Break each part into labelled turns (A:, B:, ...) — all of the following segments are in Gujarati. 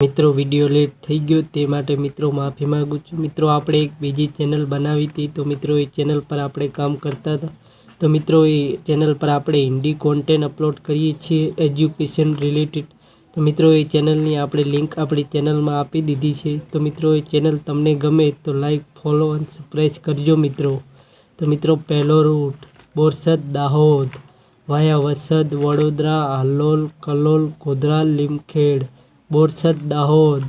A: મિત્રો વિડીયો લેટ થઈ ગયો તે માટે મિત્રો માફી માગું છું। મિત્રો આપણે એક બીજી ચેનલ બનાવી હતી, તો મિત્રો એ ચેનલ પર આપણે કામ કરતા હતા। તો મિત્રો એ ચેનલ પર આપણે હિન્દી કોન્ટેન્ટ અપલોડ કરીએ છીએ એજ્યુકેશન રિલેટેડ। તો મિત્રો એ ચેનલની આપણે લિંક આપણી ચેનલમાં આપી દીધી છે। તો મિત્રો એ ચેનલ તમને ગમે તો લાઈક, ફોલો અને સબસ્ક્રાઈબ કરજો મિત્રો। તો મિત્રો પહેલો રૂટ બોરસદ દાહોદ વાયા વસદ વડોદરા હાલોલ કલોલ ગોધરા લીમખેડ બોરસદ દાહોદ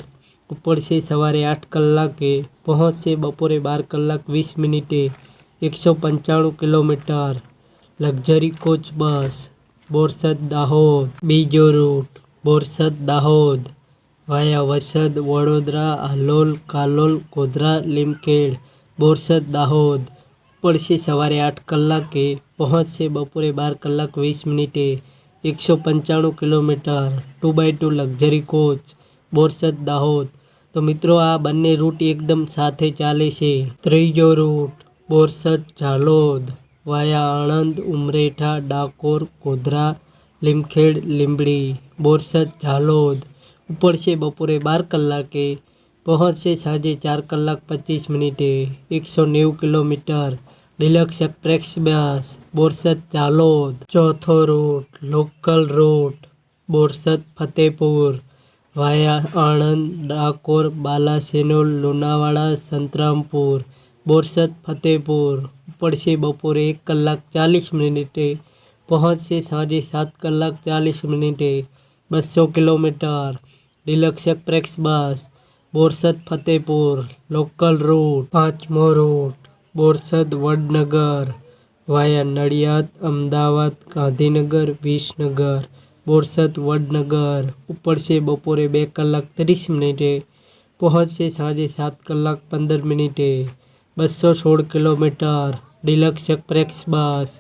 A: ઉપડશે સવારે 8 કલાકે, પહોંચશે બપોરે 12 કલાક 20 મિનિટે, 195 કિલોમીટર, લક્ઝરી કોચ બસ બોરસદ દાહોદ। બીજો રૂટ બોરસદ દાહોદ વાયા વસદ વડોદરા હાલોલ કાલોલ ગોધરા લીમખેડ બોરસદ દાહોદ ઉપડશે સવારે 8 કલાકે, પહોંચશે બપોરે 12 કલાક 20 મિનિટે, 195 kilometre, 2x2 luxury coach Borsad Dahod. તો મિત્રો આ બંને રૂટ એકદમ સાથે ચાલે છે। ત્રીજો રૂટ બોરસદ ઝાલોદ વાયા આણંદ ઉમરેઠા ડાકોર ગોધરા લીમખેડ લીંબડી બોરસદ ઝાલોદ ઉપડશે બપોરે 12 કલાકે, પહોંચશે સાંજે 4 કલાક 25 મિનિટે, 190 kilometre, deluxe express bus Borsad Jhalod. ચોથો route local route Borsad Fatepur via Anand Dakor Balasinor Lunawada Santrampur Borsad Fatepur ઉપડશે બપોરે 1 કલાક 40 મિનિટે, પહોંચશે સાંજે 7 કલાક 40 મિનિટે, 200 kilometre, deluxe express bus Borsad Fatehpur local route. પાંચમો રૂટ બોરસદ વડનગર વાયા નડિયાદ અમદાવાદ ગાંધીનગર વિસનગર બોરસદ વડનગર ઉપડશે બપોરે 2 કલાક 30 મિનિટે, પહોંચશે સાંજે 7 કલાક 15 મિનિટે, 216 kilometre, deluxe express bus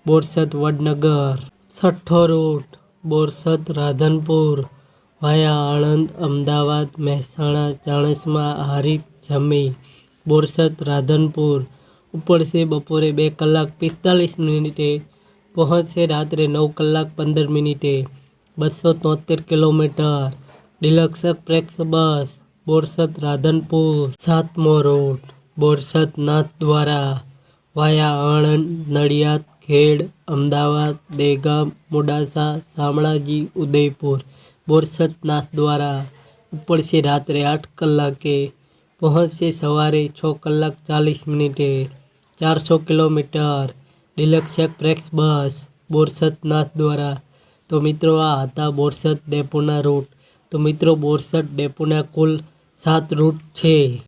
A: Borsad Vadnagar. છઠ્ઠો રૂટ બોરસદ રાધનપુર વાયા આણંદ અમદાવાદ મહેસાણા ચાણસ્મા હારીજ જમી બોરસદ રાધનપુર ઉપડશે બપોરે 2 કલાક 45 મિનિટે, પહોંચશે રાત્રે 9 કલાક 15 મિનિટે, 273 kilometre, deluxe express bus Borsad Radhanpur. સાતમો રૂટ બોરસદ નાથદ્વારા વાયા આણંદ નડિયાદ ખેડ અમદાવાદ દહેગામ મોડાસા શામળાજી ઉદયપુર બોરસદ નાથદ્વારા ઉપડશે રાત્રે 8 કલાકે, પહોંચશે સવારે 6 કલાક 40 મિનિટે, 400 kilometre, deluxe express bus Borsad Nathdwara. તો મિત્રો આ હતા બોરસદ ડેપોના રૂટ। તો મિત્રો બોરસદ ડેપોના કુલ 7 રૂટ છે।